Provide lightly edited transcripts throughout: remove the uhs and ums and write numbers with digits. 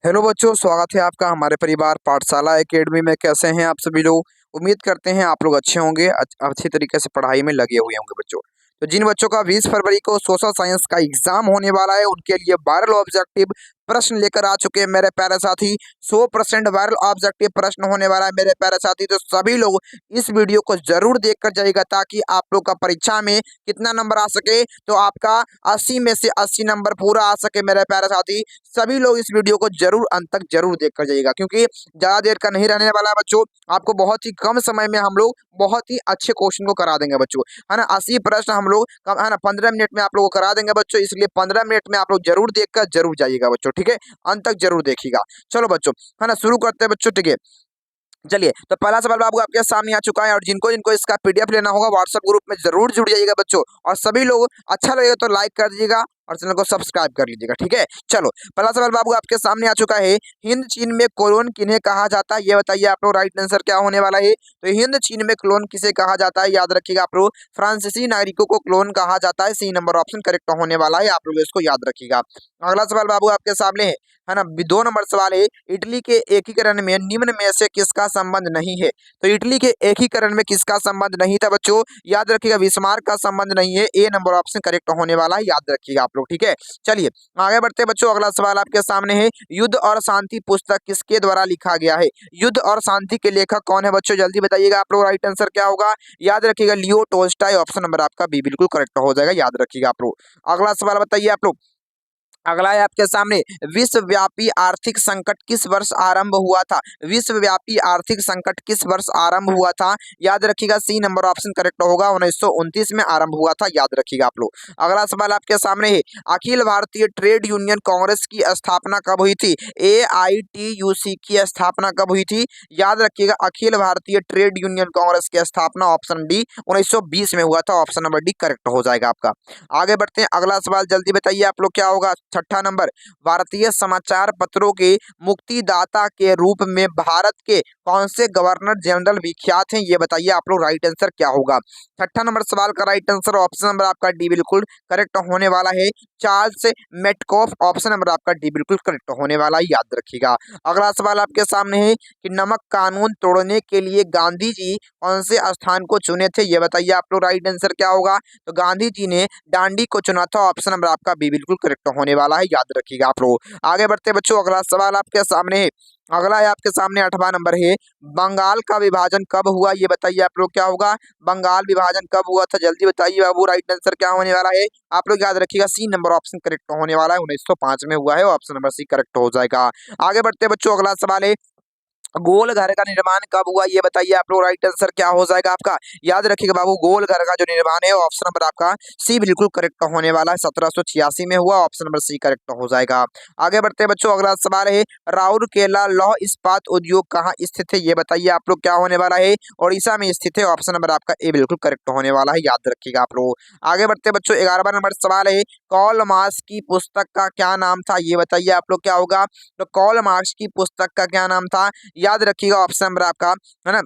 Hello बच्चों, स्वागत है आपका हमारे परिवार पाठशाला एकेडमी में। कैसे हैं आप सभी लोग? उम्मीद करते हैं आप लोग अच्छे होंगे, अच्छी तरीके से पढ़ाई में लगे हुए होंगे बच्चों। तो जिन बच्चों का 20 फरवरी को सोशल साइंस का एग्जाम होने वाला है, उनके लिए वायरल ऑब्जेक्टिव प्रश्न लेकर आ चुके हैं मेरे प्यारे साथी। 100% वायरल ऑब्जेक्टिव प्रश्न होने वाला है मेरे प्यारे साथी। तो सभी लोग इस वीडियो को जरूर देख कर जाइएगा, ताकि आप लोग का परीक्षा में कितना नंबर आ सके, तो आपका 80 में से 80 नंबर पूरा आ सके मेरे प्यारे साथी। सभी लोग इस वीडियो को जरूर अंत तक जरूर देख कर जाइएगा, क्योंकि ज्यादा देर का नहीं रहने वाला है बच्चों। आपको बहुत ही कम समय में हम लोग बहुत ही अच्छे क्वेश्चन को करा देंगे बच्चों, है ना। 80 प्रश्न हम लोग है ना 15 मिनट में आप लोगों को करा देंगे बच्चों, इसलिए 15 मिनट में आप लोग जरूर देख कर जरूर जाइएगा बच्चों, ठीक है। अंत तक जरूर देखिएगा। चलो बच्चों, है ना, शुरू करते हैं बच्चों, ठीक है। चलिए, तो पहला सवाल बाबू आपके सामने आ चुका है, और जिनको जिनको इसका पीडीएफ लेना होगा व्हाट्सएप ग्रुप में जरूर जुड़ जाइएगा बच्चों। और सभी लोग अच्छा लगेगा तो लाइक कर दीजिएगा और चैनल को सब्सक्राइब कर लीजिएगा, ठीक है। चलो, पहला सवाल बाबू आपके सामने आ चुका है। हिंद चीन में क्लोन किन्हें कहा जाता है, ये बताइए आप लोग। राइट आंसर क्या होने वाला है? तो हिंद चीन में क्लोन किसे कहा जाता है, याद रखिएगा आप लोग। फ्रांसीसी नागरिकों को क्लोन कहा जाता है। सी नंबर ऑप्शन करेक्ट होने वाला है, आप लोग इसको याद रखिएगा। अगला सवाल बाबू आपके सामने है ना, 2 नंबर सवाल है। इटली के एकीकरण में निम्न में से किसका संबंध नहीं है? तो इटली के एकीकरण में किसका संबंध नहीं था बच्चों? याद रखिएगा, बिस्मार्क का संबंध नहीं है। ए नंबर ऑप्शन करेक्ट होने वाला है, याद रखिएगा आप लोग, ठीक है। चलिए आगे बढ़ते हैं बच्चों। अगला सवाल आपके सामने है। युद्ध और शांति पुस्तक किसके द्वारा लिखा गया है? युद्ध और शांति के लेखक कौन है बच्चों? जल्दी बताइएगा आप लोग। राइट आंसर क्या होगा? याद रखिएगा, लियो टोल्स्टॉय। ऑप्शन नंबर आपका बी बिल्कुल करेक्ट हो जाएगा, याद रखिएगा आप लोग। अगला सवाल बताइए आप लोग। अगला है आपके सामने। विश्वव्यापी आर्थिक संकट किस वर्ष आरंभ हुआ था? विश्वव्यापी आर्थिक संकट किस वर्ष आरंभ हुआ था? याद रखिएगा, सी नंबर ऑप्शन करेक्ट होगा। 1929 में आरंभ हुआ था, याद रखिएगा आप लोग। अगला सवाल आपके सामने है। अखिल भारतीय ट्रेड यूनियन कांग्रेस की स्थापना कब हुई थी? AITUC की स्थापना कब हुई थी? याद रखिएगा, अखिल भारतीय ट्रेड यूनियन कांग्रेस की स्थापना ऑप्शन डी 1920 में हुआ था। ऑप्शन नंबर डी करेक्ट हो जाएगा आपका। आगे बढ़ते हैं। अगला सवाल जल्दी बताइए आप लोग, क्या होगा? 6 नंबर। भारतीय समाचार पत्रों के मुक्तिदाता के रूप में भारत के कौन से गवर्नर जनरल विख्यात हैं, ये बताइए आप लोग। राइट आंसर क्या होगा? 6 नंबर सवाल का राइट आंसर ऑप्शन नंबर आपका डी बिल्कुल करेक्ट होने वाला है। Charles Metcalfe. ऑप्शन नंबर आपका डी बिल्कुल करेक्ट होने वाला है, याद रखिएगा। अगला सवाल आपके सामने है कि नमक कानून तोड़ने के लिए गांधी जी कौन से स्थान को चुने थे, ये बताइए आप लोग। राइट आंसर क्या होगा? तो गांधी जी ने डांडी को चुना था। ऑप्शन नंबर आपका बी बिल्कुल करेक्ट होने वाला है, याद रखिएगा आप लोग। आगे बढ़ते बच्चों, अगला सवाल आपके सामने है। अगला है आपके सामने 8वां नंबर है। बंगाल का विभाजन कब हुआ, ये बताइए आप लोग। क्या होगा? बंगाल विभाजन कब हुआ था, जल्दी बताइए बाबू। राइट आंसर क्या होने वाला है? आप लोग याद रखिएगा, सी नंबर ऑप्शन करेक्ट होने वाला है। 1905 में हुआ है। ऑप्शन नंबर सी करेक्ट हो जाएगा। आगे बढ़ते बच्चों, अगला सवाल है। गोल घर का निर्माण कब हुआ, ये बताइए आप लोग। राइट आंसर क्या हो जाएगा आपका? याद रखिएगा बाबू, गोल घर का जो निर्माण है ऑप्शन नंबर आपका सी बिल्कुल करेक्ट होने वाला है। 1786 में हुआ। ऑप्शन नंबर सी करेक्ट हो जाएगा। आगे बढ़ते हैं बच्चों, अगला सवाल है। राउरकेला लौह इस्पात उद्योग कहाँ स्थित है, ये बताइए आप लोग। क्या होने वाला है? उड़ीसा में स्थित है। ऑप्शन नंबर आपका ए बिल्कुल करेक्ट होने वाला है, याद रखिएगा आप लोग। आगे बढ़ते हैं बच्चों, 11वां नंबर सवाल है। कॉल मार्क्स की पुस्तक का क्या नाम था, ये बताइए आप लोग। क्या होगा? तो कॉल मार्क्स की पुस्तक का क्या नाम था? याद रखिएगा, ऑप्शन नंबर आपका है ना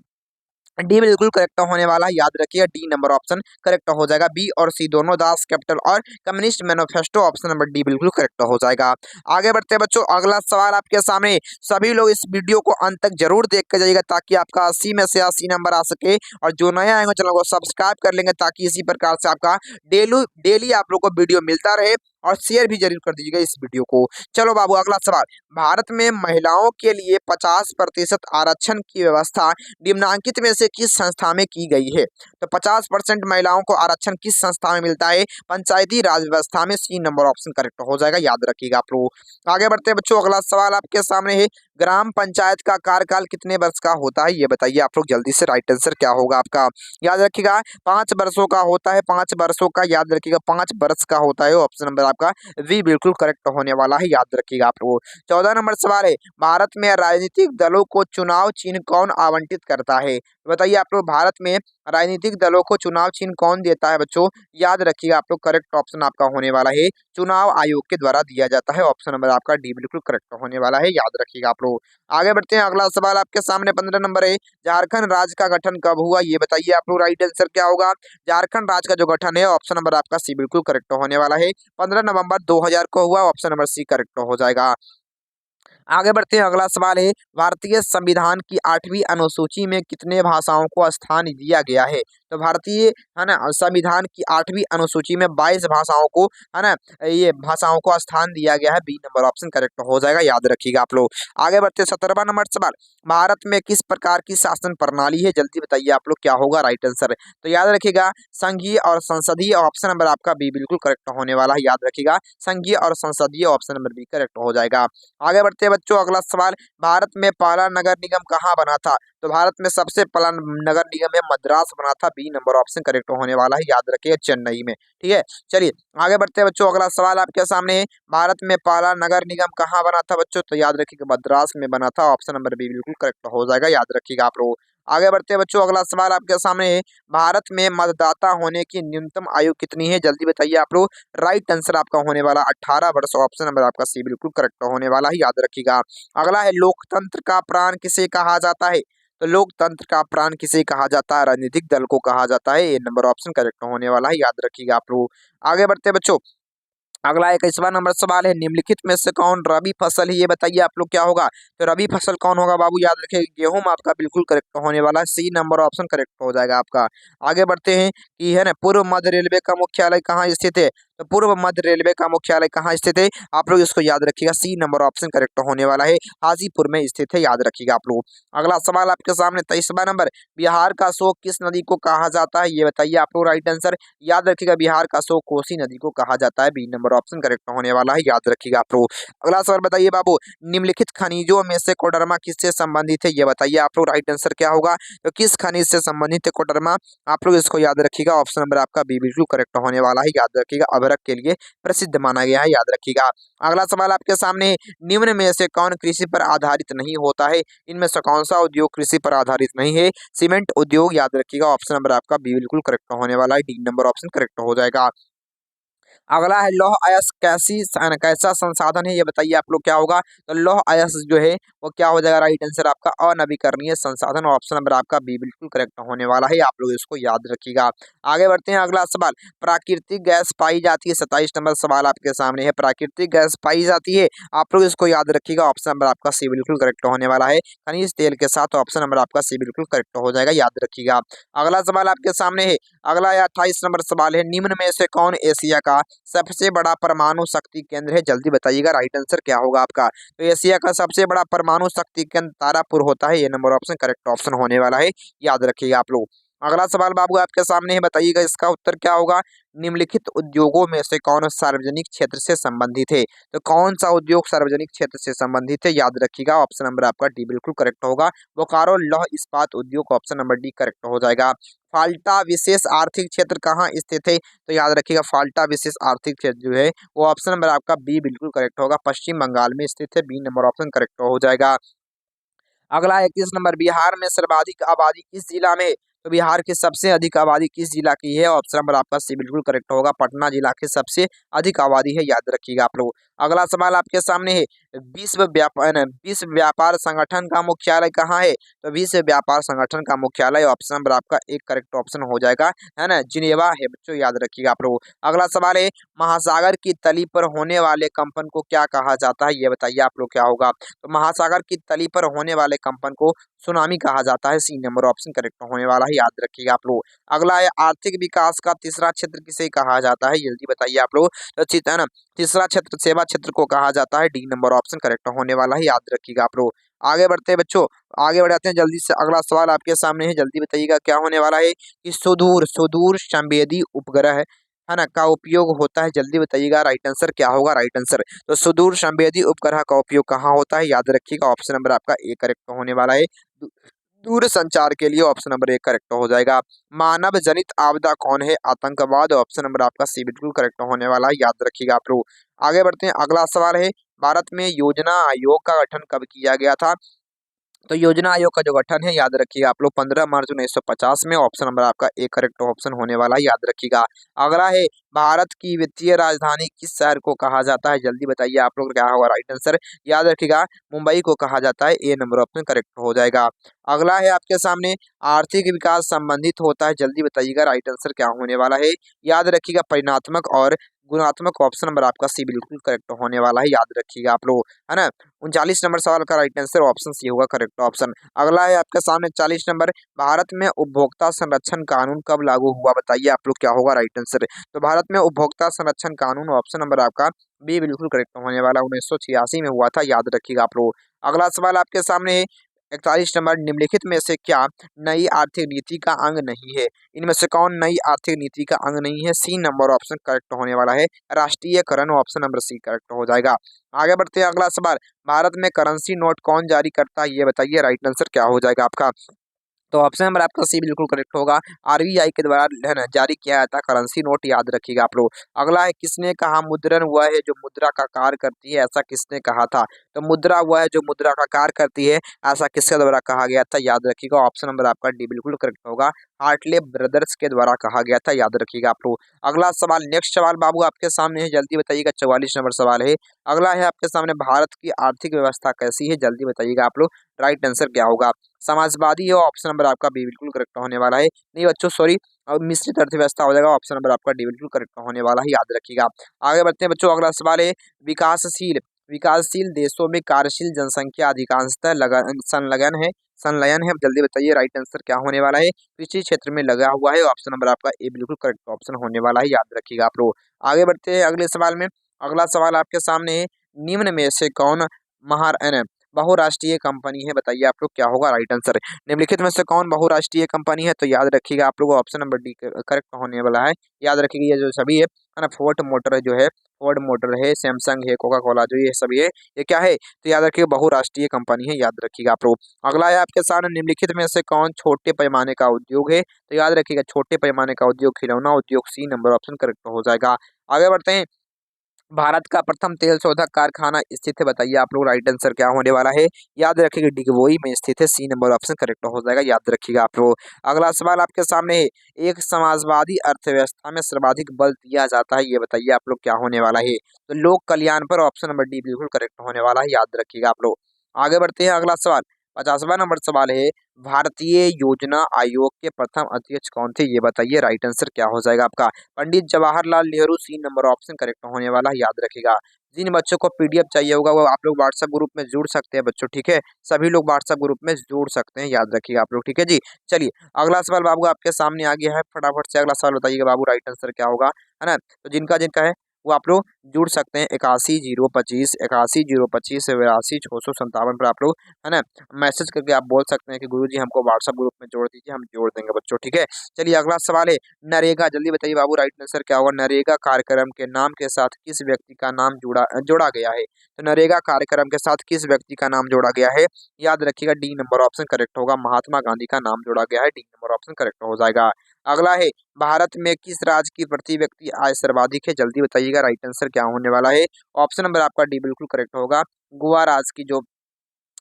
डी बिल्कुल करेक्ट होने वाला है, याद रखिएगा। डी नंबर ऑप्शन करेक्ट हो जाएगा। बी और सी दोनों दास कैपिटल और communist manifesto. Option number D बिल्कुल करेक्ट हो जाएगा। आगे बढ़ते हैं बच्चों, अगला सवाल आपके सामने। सभी लोग इस वीडियो को अंत तक जरूर देख कर जाइएगा, ताकि आपका 80 में से 80 नंबर आ सके। और जो नए आएंगे चैनल को सब्सक्राइब कर लेंगे, ताकि इसी प्रकार से आपका डेली डेली आप लोग को वीडियो मिलता रहे। और शेयर भी जरूर कर दीजिएगा इस वीडियो को। चलो बाबू, अगला सवाल। भारत में महिलाओं के लिए 50% आरक्षण की व्यवस्था निम्नांकित में से किस संस्था में की गई है? तो 50% महिलाओं को आरक्षण किस संस्था में मिलता है? पंचायती राज व्यवस्था में। सी नंबर ऑप्शन करेक्ट हो जाएगा, याद रखिएगा आप लोग। आगे बढ़ते हैं बच्चों, अगला सवाल आपके सामने है। ग्राम पंचायत का कार्यकाल कितने वर्ष का होता है, ये बताइए आप लोग जल्दी से। राइट आंसर क्या होगा आपका? याद रखिएगा, 5 वर्षों का होता है। 5 वर्षों का, याद रखिएगा, 5 वर्ष का होता है। ऑप्शन नंबर आपका वी बिल्कुल करेक्ट होने वाला है, याद रखिएगा आप लोग। 14 नंबर सवाल है। भारत में राजनीतिक दलों को चुनाव चिन्ह कौन आवंटित करता है? बताइए आप लोग, भारत में राजनीतिक दलों को चुनाव चिन्ह कौन देता है बच्चों? याद रखिएगा आप लोग, करेक्ट ऑप्शन आपका होने वाला है चुनाव आयोग के द्वारा दिया जाता है। ऑप्शन नंबर आपका डी बिल्कुल करेक्ट होने वाला है, याद रखिएगा आप लोग। आगे बढ़ते हैं, अगला सवाल आपके सामने 15 नंबर है। झारखंड राज्य का गठन कब हुआ, ये बताइए आप लोग। राइट आंसर क्या होगा? झारखंड राज्य का जो गठन है, ऑप्शन नंबर आपका सी बिल्कुल करेक्ट होने वाला है। 15 नवंबर 2000 को हुआ। ऑप्शन नंबर सी करेक्ट हो जाएगा। आगे बढ़ते हैं, अगला सवाल है, भारतीय संविधान की 8वीं अनुसूची में कितने भाषाओं को स्थान दिया गया है? तो भारतीय है ना संविधान की 8वीं अनुसूची में 22 भाषाओं को है ना ये भाषाओं को स्थान दिया गया है। बी नंबर ऑप्शन करेक्ट हो जाएगा, याद रखिएगा आप लोग। आगे बढ़ते हैं, 17वां नंबर सवाल, भारत में किस प्रकार की शासन प्रणाली है? जल्दी बताइए आप लोग, क्या होगा राइट आंसर? तो याद रखिएगा, संघीय और संसदीय। ऑप्शन नंबर आपका बी बिल्कुल करेक्ट होने वाला है, याद रखिएगा, संघीय और संसदीय। ऑप्शन नंबर बी करेक्ट हो जाएगा। आगे बढ़ते हैं बच्चों, अगला सवाल, भारत में पहला नगर निगम कहाँ बना था? तो भारत में सबसे पहला नगर निगम है मद्रास बना था। बी नंबर ऑप्शन करेक्ट होने वाला है, याद रखिए, चेन्नई में। ठीक है, चलिए आगे बढ़ते हैं बच्चों, अगला सवाल आपके सामने है, भारत में पहला नगर निगम कहाँ बना था बच्चों? तो याद रखिएगा, मद्रास में बना था। ऑप्शन नंबर बी बिल्कुल करेक्ट हो जाएगा, याद रखिएगा आप लोग। आगे बढ़ते हैं बच्चों, अगला सवाल आपके सामने है, भारत में मतदाता होने की न्यूनतम आयु कितनी है? जल्दी बताइए आप लोग। राइट आंसर आपका होने वाला 18 वर्ष। ऑप्शन नंबर आपका सी बिल्कुल करेक्ट होने वाला है, याद रखिएगा। अगला है, लोकतंत्र का प्राण किसे कहा जाता है? तो लोकतंत्र का प्राण किसे कहा जाता है? राजनीतिक दल को कहा जाता है। ये नंबर ऑप्शन करेक्ट होने वाला है, याद रखिएगा आप लोग। आगे बढ़ते हैं बच्चों, अगला 21वां नंबर सवाल है, निम्नलिखित में से कौन रबी फसल है? ये बताइए आप लोग, क्या होगा? तो रबी फसल कौन होगा बाबू? याद रखिए, गेहूं आपका बिल्कुल करेक्ट होने वाला है। सी नंबर ऑप्शन करेक्ट हो जाएगा आपका। आगे बढ़ते हैं कि है ना, पूर्व मध्य रेलवे का मुख्यालय कहाँ स्थित है? तो पूर्व मध्य रेलवे का मुख्यालय कहाँ स्थित है? आप लोग इसको याद रखिएगा, सी नंबर ऑप्शन करेक्ट होने वाला है, हाजीपुर में स्थित है, याद रखिएगा आप लोग। अगला सवाल आपके सामने 23वां नंबर, बिहार का शोक किस नदी को कहा जाता है? ये बताइए आप लोग राइट आंसर। याद रखिएगा, बिहार का शोक कोसी नदी को कहा जाता है। बी नंबर ऑप्शन करेक्ट होने वाला है, याद रखिएगा आप लोग। अगला सवाल बताइए बाबू, निम्नलिखित खनिजों में से कोडरमा किससे संबंधित है? ये बताइए आप लोग, राइट आंसर क्या होगा? तो किस खनिज से संबंधित है कोडरमा? आप लोग इसको याद रखिएगा। ऑप्शन नंबर आपका बी बिल्कुल करेक्ट होने वाला है, याद रखिएगा, अभ्रक के लिए प्रसिद्ध माना गया है, याद रखिएगा। अगला सवाल आपके सामने, निम्न में से कौन कृषि पर आधारित नहीं होता है? इनमें से कौन सा उद्योग कृषि पर आधारित नहीं है? सीमेंट उद्योग, याद रखिएगा। ऑप्शन नंबर आपका बी बिल्कुल करेक्ट होने वाला है, डी नंबर ऑप्शन करेक्ट हो जाएगा। अगला है, लौह अयस्क कैसा संसाधन है? ये बताइए आप लोग, क्या होगा? तो लौह अयस्क जो है वो क्या हो जाएगा? राइट आंसर आपका अनवीकरणीय संसाधन। ऑप्शन नंबर आपका बी बिल्कुल करेक्ट होने वाला है, आप लोग इसको याद रखिएगा। आगे बढ़ते हैं, अगला सवाल, प्राकृतिक गैस पाई जाती है। 27 नंबर सवाल आपके सामने है, प्राकृतिक गैस पाई जाती है। आप लोग इसको याद रखिएगा। ऑप्शन नंबर आपका सी बिल्कुल करेक्ट होने वाला है, खनिज तेल के साथ। ऑप्शन नंबर आपका सी बिल्कुल करेक्ट हो जाएगा, याद रखिएगा। अगला सवाल आपके सामने है, अगला 28 नंबर सवाल है, निम्न में से कौन एशिया का सबसे बड़ा परमाणु शक्ति केंद्र है? जल्दी बताइएगा, राइट आंसर क्या होगा आपका? तो एशिया का सबसे बड़ा परमाणु शक्ति केंद्र तारापुर होता है। ये नंबर ऑप्शन करेक्ट ऑप्शन होने वाला है, याद रखिएगा आप लोग। अगला सवाल बाबू आपके सामने है, बताइएगा इसका उत्तर क्या होगा? निम्नलिखित उद्योगों में से कौन सार्वजनिक क्षेत्र से संबंधित है? तो कौन सा उद्योग सार्वजनिक क्षेत्र से संबंधित है? याद रखिएगा। ऑप्शन नंबर आपका डी बिल्कुल करेक्ट होगा, बोकारो लौह इस्पात उद्योग। ऑप्शन नंबर डी करेक्ट हो जाएगा। फाल्टा विशेष आर्थिक क्षेत्र कहाँ स्थित है? तो याद रखिएगा, फाल्टा विशेष आर्थिक क्षेत्र जो है वो ऑप्शन नंबर आपका बी बिल्कुल करेक्ट होगा, पश्चिम बंगाल में स्थित है। बी नंबर ऑप्शन करेक्ट हो जाएगा। अगला 21 नंबर, बिहार में सर्वाधिक आबादी किस जिला में है? तो बिहार की सबसे अधिक आबादी किस जिला की है? ऑप्शन नंबर आपका सी बिल्कुल करेक्ट होगा, पटना जिला की सबसे अधिक आबादी है, याद रखिएगा आप लोग। अगला सवाल आपके सामने है, विश्व व्यापार संगठन का मुख्यालय कहाँ है? तो विश्व व्यापार संगठन का मुख्यालय, ऑप्शन नंबर आपका एक करेक्ट ऑप्शन हो जाएगा, है ना, जिनेवा है बच्चों, याद रखिएगा आप लोग। अगला सवाल है, महासागर की तली पर होने वाले कंपन को क्या कहा जाता है? ये बताइए आप लोग, क्या होगा? तो महासागर की तली पर होने वाले कंपन को सुनामी कहा जाता है। सी नंबर ऑप्शन करेक्ट होने वाला है, याद रखिएगा आप लोग। अगला है, आर्थिक विकास का तीसरा क्षेत्र किसे कहा जाता है? जल्दी बताइए आप लोग। तो ठीक है ना, तीसरा क्षेत्र सेवा क्षेत्र को कहा जाता है। डी नंबर ऑप्शन करेक्ट होने वाला है, याद रखिएगा आप लोग। आगे बढ़ते हैं बच्चों, आगे बढ़ाते हैं जल्दी से। अगला सवाल आपके सामने है, जल्दी बताइएगा क्या होने वाला है? कि सुदूर सुदूर संवेदी उपग्रह है ना का उपयोग होता है। जल्दी बताइएगा, राइट आंसर क्या होगा? राइट आंसर, तो सुदूर संवेदी उपग्रह का उपयोग कहाँ होता है? याद रखिएगा। ऑप्शन नंबर आपका ए करेक्ट होने वाला है, दूर संचार के लिए। ऑप्शन नंबर एक करेक्ट हो जाएगा। मानव जनित आपदा कौन है? आतंकवाद। ऑप्शन नंबर आपका सी बिल्कुल करेक्ट होने वाला है, याद रखिएगा आप लोग। आगे बढ़ते हैं, अगला सवाल है, भारत में योजना आयोग का गठन कब किया गया था? तो योजना आयोग का जो गठन है, याद रखिएगा आप लोग, 15 मार्च 1950 में। ऑप्शन नंबर आपका एक करेक्ट ऑप्शन होने वाला है, याद रखिएगा। अगला है, भारत की वित्तीय राजधानी किस शहर को कहा जाता है? जल्दी बताइए आप लोग, क्या होगा राइट आंसर? याद रखिएगा, मुंबई को कहा जाता है। ए नंबर ऑप्शन करेक्ट हो जाएगा। अगला है आपके सामने, आर्थिक विकास संबंधित होता है। जल्दी बताइएगा, राइट आंसर क्या होने वाला है? याद रखिएगा, परिणात्मक और गुणात्मक ऑप्शन नंबर आपका सी बिल्कुल करेक्ट होने वाला है, याद रखिएगा आप लोग, है ना। 39 नंबर सवाल का राइट आंसर ऑप्शन सी होगा करेक्ट ऑप्शन। अगला है आपके सामने 40 नंबर, भारत में उपभोक्ता संरक्षण कानून कब लागू हुआ, बताइए आप लोग क्या होगा राइट आंसर। तो भारत में उपभोक्ता संरक्षण कानून ऑप्शन नंबर आपका बी बिल्कुल करेक्ट होने वाला, 1986 में हुआ था, याद रखिएगा आप लोग। अगला सवाल आपके सामने है 41 नंबर, निम्नलिखित में से क्या नई आर्थिक नीति का अंग नहीं है, इनमें से कौन नई आर्थिक नीति का अंग नहीं है, सी नंबर ऑप्शन करेक्ट होने वाला है, राष्ट्रीयकरण, ऑप्शन नंबर सी करेक्ट हो जाएगा। आगे बढ़ते हैं, अगला सवाल, भारत में करेंसी नोट कौन जारी करता है, ये बताइए राइट आंसर क्या हो जाएगा आपका। तो ऑप्शन नंबर आपका सी बिल्कुल करेक्ट होगा, आरबीआई के द्वारा है ना जारी किया जाता करेंसी नोट, याद रखिएगा आप लोग। अगला है, किसने कहा मुद्रण वह है जो मुद्रा का कार्य करती है, ऐसा किसने कहा था। तो मुद्रा वह है जो मुद्रा का कार्य करती है, ऐसा किसके द्वारा कहा गया था, याद रखिएगा, ऑप्शन नंबर आपका डी बिल्कुल करेक्ट होगा, हार्टले ब्रदर्स के द्वारा कहा गया था, याद रखिएगा आप लोग। अगला सवाल, नेक्स्ट सवाल बाबू आपके सामने है, जल्दी बताइएगा, 44 नंबर सवाल है। अगला है आपके सामने, भारत की आर्थिक व्यवस्था कैसी है, जल्दी बताइएगा आप लोग, राइट आंसर क्या होगा। समाजवादी है, ऑप्शन नंबर आपका बी बिल्कुल करेक्ट होने वाला है, नहीं बच्चों सॉरी, और मिश्रित अर्थव्यवस्था हो जाएगा, ऑप्शन नंबर आपका डी बिल्कुल करेक्ट होने वाला है, याद रखिएगा। आगे बढ़ते हैं बच्चों, अगला सवाल है, विकासशील विकासशील देशों में कार्यशील जनसंख्या अधिकांशतः संलयन है, जल्दी बताइए राइट आंसर क्या होने वाला है, कृषि क्षेत्र में लगा हुआ है, ऑप्शन नंबर आपका ए बिल्कुल करेक्ट ऑप्शन होने वाला है, याद रखिएगा आप लोग। आगे बढ़ते हैं अगले सवाल में, अगला सवाल आपके सामने है, निम्न में से कौन महार बहुराष्ट्रीय कंपनी है, बताइए आप लोग क्या होगा राइट आंसर। निम्नलिखित में से कौन बहुराष्ट्रीय कंपनी है, तो याद रखिएगा आप लोग, ऑप्शन नंबर डी करेक्ट होने वाला है, याद रखिएगा, ये जो सभी है ना, फोर्ड मोटर जो है, फोर्ड मोटर है, सैमसंग है, कोका कोला जो ये सभी है, ये क्या है, तो याद रखिएगा बहुराष्ट्रीय कंपनी है, याद रखिएगा आप लोग। अगला है आपके सामने, निम्नलिखित में से कौन छोटे पैमाने का उद्योग है, तो याद रखिएगा छोटे पैमाने का उद्योग खिलौना उद्योग, सी नंबर ऑप्शन करेक्ट हो जाएगा। आगे बढ़ते हैं, भारत का प्रथम तेल शोधक कारखाना स्थित है, बताइए आप लोग राइट आंसर क्या होने वाला है, याद रखिएगा डिगबोई में स्थित है, सी नंबर ऑप्शन करेक्ट हो जाएगा, याद रखिएगा आप लोग। अगला सवाल आपके सामने है, एक समाजवादी अर्थव्यवस्था में सर्वाधिक बल दिया जाता है, ये बताइए आप लोग क्या होने वाला है, तो लोक कल्याण पर, ऑप्शन नंबर डी बिल्कुल करेक्ट होने वाला है, याद रखिएगा आप लोग। आगे बढ़ते हैं, अगला सवाल 50वां नंबर सवाल है, भारतीय योजना आयोग के प्रथम अध्यक्ष कौन थे, ये बताइए राइट आंसर क्या हो जाएगा आपका, Pandit Jawaharlal Nehru, C number option correct होने वाला है, याद रखिएगा। जिन बच्चों को पीडीएफ चाहिए होगा वो आप लोग व्हाट्सएप ग्रुप में जुड़ सकते हैं बच्चों, ठीक है, सभी लोग व्हाट्सएप ग्रुप में जुड़ सकते हैं, याद रखिएगा आप लोग, ठीक है जी। चलिए अगला सवाल बाबू आपके सामने आ गया है, फटाफट से अगला सवाल बताइएगा बाबू, राइट आंसर क्या होगा, है ना। तो जिनका जिनका है वो आप लोग जुड़ सकते हैं, 81 025 81 025 82 657 पर आप लोग, है ना, मैसेज करके आप बोल सकते हैं कि गुरुजी हमको व्हाट्सएप ग्रुप में जोड़ दीजिए, हम जोड़ देंगे बच्चों, ठीक है। चलिए अगला सवाल है, नरेगा, जल्दी बताइए बाबू राइट आंसर क्या होगा, नरेगा कार्यक्रम के नाम के साथ किस व्यक्ति का नाम जोड़ा गया है, तो नरेगा कार्यक्रम के साथ किस व्यक्ति का नाम जोड़ा गया है, याद रखिएगा डी नंबर ऑप्शन करेक्ट होगा, महात्मा गांधी का नाम जोड़ा गया है, डी नंबर ऑप्शन करेक्ट हो जाएगा। अगला है, भारत में किस राज्य की प्रति व्यक्ति आय सर्वाधिक है, जल्दी बताइएगा राइट आंसर क्या होने वाला है, ऑप्शन नंबर आपका डी बिल्कुल करेक्ट होगा, गोवा राज्य की जो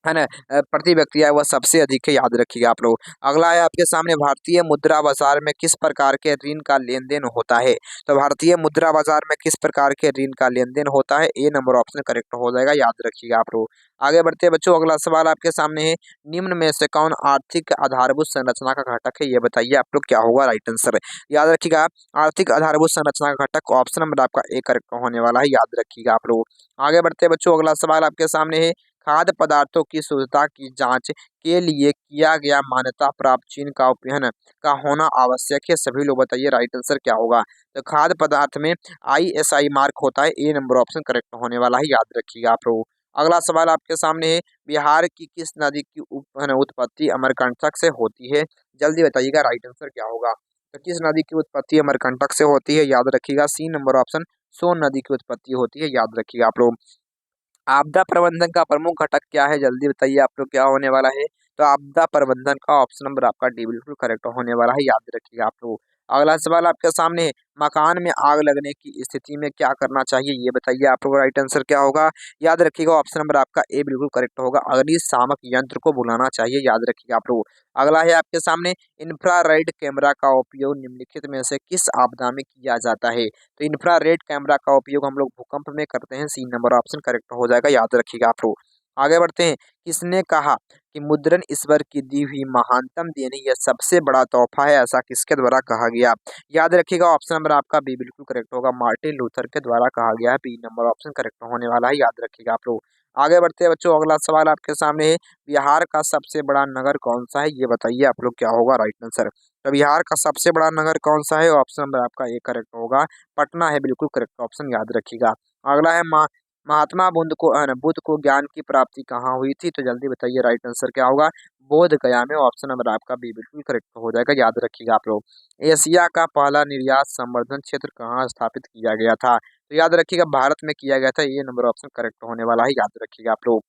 है ना प्रति व्यक्ति है वह सबसे अधिक है, याद रखिएगा आप लोग। अगला है आपके सामने, भारतीय मुद्रा बाजार में किस प्रकार के ऋण का लेन देन होता है, तो भारतीय मुद्रा बाजार में किस प्रकार के ऋण का लेन देन होता है, ए नंबर ऑप्शन करेक्ट हो जाएगा, याद रखिएगा आप लोग। आगे बढ़ते हैं बच्चों, अगला सवाल आपके सामने है, निम्न में से कौन आर्थिक आधारभूत संरचना का घटक है, ये बताइए आप लोग क्या होगा राइट आंसर, याद रखिएगा आर्थिक आधारभूत संरचना का घटक, ऑप्शन नंबर आपका ए करेक्ट होने वाला है, याद रखिएगा आप लोग। आगे बढ़ते हैं बच्चों, अगला सवाल आपके सामने है, खाद्य पदार्थों की शुद्धता की जांच के लिए किया गया मान्यता प्राप्त चीन का उपयन का होना आवश्यक है, सभी लोग बताइए राइट आंसर क्या होगा। तो खाद्य पदार्थ में ISI मार्क होता है, ए नंबर ऑप्शन करेक्ट होने वाला है, याद रखिएगा आप लोग। अगला सवाल आपके सामने है, बिहार की किस नदी की उत्पत्ति अमरकंटक से होती है, जल्दी बताइएगा राइट आंसर क्या होगा। तो किस नदी की उत्पत्ति अमरकंटक से होती है, याद रखिएगा, सी नंबर ऑप्शन सोन नदी की उत्पत्ति होती है, याद रखिएगा आप लोग। आपदा प्रबंधन का प्रमुख घटक क्या है, जल्दी बताइए आप लोग क्या होने वाला है। तो आपदा प्रबंधन का ऑप्शन नंबर आपका डी बिल्कुल करेक्ट होने वाला है, याद रखिएगा आप लोग। अगला सवाल आपके सामने है, मकान में आग लगने की स्थिति में क्या करना चाहिए, ये बताइए आप लोग राइट आंसर क्या होगा, याद रखिएगा ऑप्शन नंबर आपका ए बिल्कुल करेक्ट होगा, अग्निशामक यंत्र को बुलाना चाहिए, याद रखिएगा आप लोग। अगला है आपके सामने, इंफ्रारेड कैमरा का उपयोग निम्नलिखित में से किस आपदा में किया जाता है, तो इंफ्रारेड कैमरा का उपयोग हम लोग भूकंप में करते हैं, सी नंबर ऑप्शन करेक्ट हो जाएगा, याद रखिएगा आप लोग। आगे बढ़ते हैं। किसने कहा कि मुद्रण ईश्वर की दी हुई महानतम देन यह सबसे बड़ा तोहफा है, ऐसा किसके द्वारा कहा गया? याद रखिएगा ऑप्शन नंबर आपका बी बिल्कुल करेक्ट होगा, मार्टिन लूथर के द्वारा कहा गया है। बी नंबर ऑप्शन करेक्ट होने वाला है, याद रखिएगा आप लोग। आगे बढ़ते हैं बच्चों, अगला सवाल आपके सामने है। बिहार का सबसे बड़ा नगर कौन सा है, ये बताइए आप लोग क्या होगा राइट आंसर। तो बिहार का सबसे बड़ा नगर कौन सा है? ऑप्शन नंबर आपका ए करेक्ट होगा, पटना है बिल्कुल करेक्ट ऑप्शन, याद रखिएगा। अगला है महात्मा बुद्ध को ज्ञान की प्राप्ति कहाँ हुई थी? तो जल्दी बताइए राइट आंसर क्या होगा? बोध गया में, ऑप्शन नंबर आपका बी बिल्कुल करेक्ट हो जाएगा, याद रखिएगा आप लोग। एशिया का पहला निर्यात संवर्धन क्षेत्र कहाँ स्थापित किया गया था? तो याद रखिएगा भारत में किया गया था, ये नंबर ऑप्शन करेक्ट होने वाला है, याद रखिएगा आप लोग।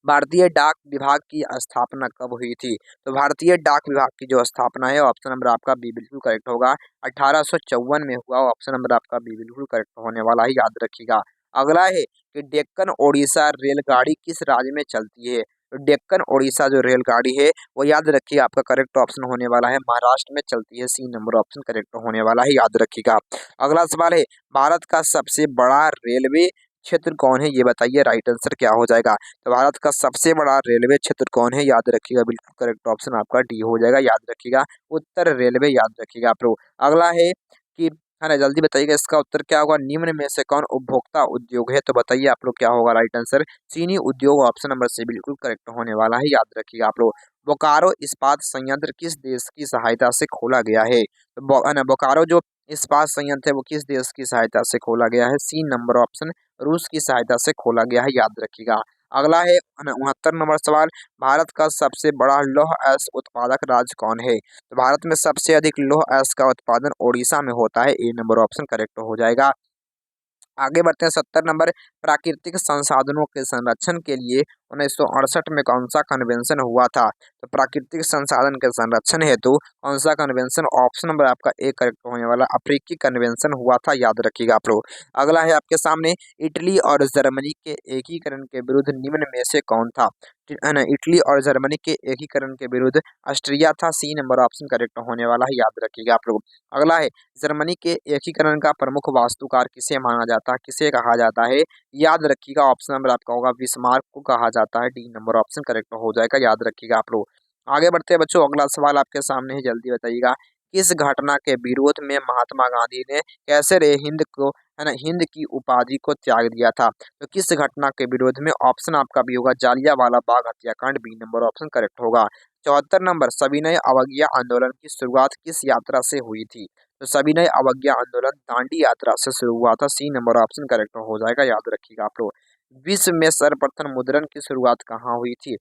भारतीय डाक विभाग की स्थापना कब हुई थी? तो भारतीय डाक विभाग की जो स्थापना है ऑप्शन नंबर आपका बी बिल्कुल करेक्ट होगा, 1854 में हुआ, ऑप्शन नंबर आपका बी बिल्कुल करेक्ट होने वाला है, याद रखिएगा। अगला है कि डेक्कन ओडिशा रेलगाड़ी किस राज्य में चलती है? तो डेक्कन ओडिशा जो रेलगाड़ी है वो याद रखिए आपका करेक्ट ऑप्शन होने वाला है, महाराष्ट्र में चलती है। सी नंबर ऑप्शन करेक्ट होने वाला है, याद रखिएगा। अगला सवाल है, भारत का सबसे बड़ा रेलवे क्षेत्र कौन है, ये बताइए राइट आंसर क्या हो जाएगा? तो भारत का सबसे बड़ा रेलवे क्षेत्र कौन है, याद रखिएगा बिल्कुल करेक्ट ऑप्शन आपका डी हो जाएगा, याद रखिएगा उत्तर रेलवे, याद रखिएगा आप लोग। अगला है कि है ना, जल्दी बताइएगा इसका उत्तर क्या होगा? निम्न में से कौन उपभोक्ता उद्योग है? तो बताइए आप लोग क्या होगा राइट आंसर? चीनी उद्योग, ऑप्शन नंबर से बिल्कुल करेक्ट होने वाला है, याद रखिएगा आप लोग। बोकारो इस्पात संयंत्र किस देश की सहायता से खोला गया है? तो बोकारो जो इस्पात संयंत्र है वो किस देश की सहायता से खोला गया है? सी नंबर ऑप्शन रूस की सहायता से खोला गया है, याद रखिएगा। अगला है 69 नंबर सवाल, भारत का सबसे बड़ा लौह अयस्क उत्पादक राज्य कौन है? तो भारत में सबसे अधिक लौह अयस्क का उत्पादन ओडिशा में होता है, ए नंबर ऑप्शन करेक्ट हो जाएगा। आगे बढ़ते हैं 70 नंबर, प्राकृतिक संसाधनों के संरक्षण के लिए 1968 में कौन सा कन्वेंशन हुआ था? तो प्राकृतिक संसाधन के संरक्षण हेतु कौन सा कन्वेंशन? ऑप्शन नंबर आपका ए करेक्ट होने वाला, अफ्रीकी कन्वेंशन हुआ था, याद रखिएगा आप लोग। अगला है आपके सामने, इटली और जर्मनी के एकीकरण के विरुद्ध निम्न में से कौन था? इटली और जर्मनी के एकीकरण के विरुद्ध ऑस्ट्रिया था, सी नंबर ऑप्शन करेक्ट होने वाला है, याद रखिएगा आप लोग। अगला है, जर्मनी के एकीकरण का प्रमुख वास्तुकार किसे माना जाता है, किसे कहा जाता है? याद रखिएगा ऑप्शन नंबर आपका होगा बिस्मार्क को कहा जाता है, डी नंबर ऑप्शन करेक्ट हो जाएगा, याद रखिएगा आप लोग। आगे बढ़ते हैं बच्चों, अगला सवाल आपके सामने है, जल्दी बताइएगा। किस घटना के विरोध में महात्मा गांधी ने कैसर ए हिंद को, है ना, हिंद की उपाधि को त्याग दिया था? तो किस घटना के विरोध में? ऑप्शन आपका भी होगा जालियांवाला बाग हत्याकांड, बी नंबर ऑप्शन करेक्ट होगा। 74 नंबर, सविनय अवज्ञा आंदोलन की शुरुआत किस यात्रा से हुई थी? तो सविनय अवज्ञा आंदोलन दांडी यात्रा से शुरू हुआ था, सी नंबर ऑप्शन करेक्ट हो जाएगा, याद रखिएगा आप लोग। विश्व में सर्वप्रथम मुद्रण की शुरुआत कहाँ हुई थी?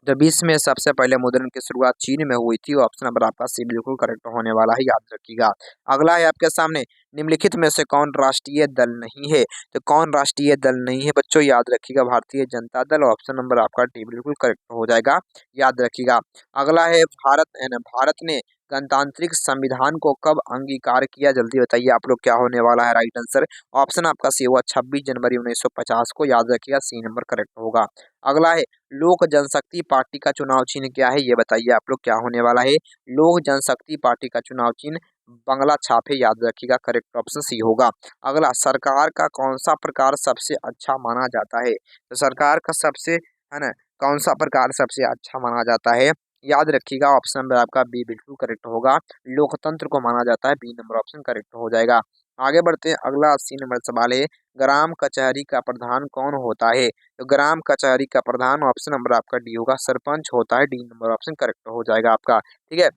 तो विश्व में सबसे पहले मुद्रण की शुरुआत चीन में हुई थी, ऑप्शन नंबर आपका सी बिल्कुल करेक्ट होने वाला है, याद रखिएगा। अगला है आपके सामने, निम्नलिखित में से कौन राष्ट्रीय दल नहीं है? तो कौन राष्ट्रीय दल नहीं है बच्चों, याद रखिएगा भारतीय जनता दल, ऑप्शन नंबर आपका डी बिल्कुल करेक्ट हो जाएगा, याद रखिएगा। अगला है भारत ने गणतांत्रिक संविधान को कब अंगीकार किया? जल्दी बताइए आप लोग क्या होने वाला है राइट आंसर? ऑप्शन आपका सी होगा 26 जनवरी 1950 को, याद रखिएगा सी नंबर करेक्ट होगा। अगला है, लोक जनशक्ति पार्टी का चुनाव चिन्ह क्या है? ये बताइए आप लोग क्या होने वाला है? लोक जनशक्ति पार्टी का चुनाव चिन्ह बंगला छाप है, याद रखिएगा करेक्ट ऑप्शन सी होगा। अगला, सरकार का कौन सा प्रकार सबसे अच्छा माना जाता है? तो सरकार का सबसे, है ना, कौन सा प्रकार सबसे अच्छा माना जाता है? याद रखिएगा ऑप्शन नंबर आपका बी बिल्कुल करेक्ट होगा, लोकतंत्र को माना जाता है, बी नंबर ऑप्शन करेक्ट हो जाएगा। आगे बढ़ते हैं, अगला 80 नंबर सवाल है, ग्राम कचहरी का प्रधान कौन होता है? तो ग्राम कचहरी का प्रधान, ऑप्शन नंबर आपका डी होगा, सरपंच होता है, डी नंबर ऑप्शन करेक्ट हो जाएगा आपका, ठीक है।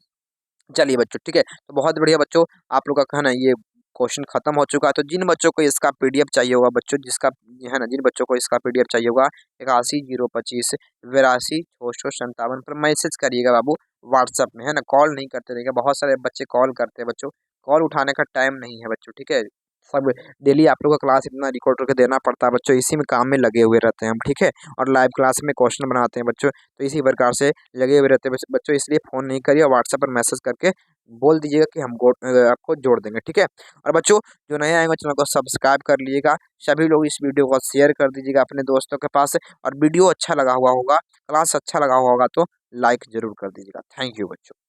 चलिए बच्चों, ठीक है, तो बहुत बढ़िया बच्चों, आप लोग का कहना ये क्वेश्चन खत्म हो चुका है। तो जिन बच्चों को इसका पीडीएफ चाहिए होगा बच्चों, जिसका, है ना, जिन बच्चों को इसका पीडीएफ चाहिए होगा, 81 025 82 657 पर मैसेज करिएगा बाबू, व्हाट्सअप में, है ना, कॉल नहीं करते रहिएगा। बहुत सारे बच्चे कॉल करते हैं बच्चों, कॉल उठाने का टाइम नहीं है बच्चों, ठीक है। सब डेली आप लोग का क्लास इतना रिकॉर्ड करके देना पड़ता है बच्चों, इसी में काम में लगे हुए रहते हैं हम, ठीक है। और लाइव क्लास में क्वेश्चन बनाते हैं बच्चों, तो इसी प्रकार से लगे हुए रहते हैं बच्चों, इसलिए फ़ोन नहीं करिए, व्हाट्सएप पर मैसेज करके बोल दीजिएगा कि हम आपको जोड़ देंगे, ठीक है। और बच्चों, जो नए आएंगे चैनल को सब्सक्राइब कर लीजिएगा, सभी लोग इस वीडियो को शेयर कर दीजिएगा अपने दोस्तों के पास, और वीडियो अच्छा लगा हुआ होगा, क्लास अच्छा लगा हुआ होगा तो लाइक जरूर कर दीजिएगा। थैंक यू बच्चों।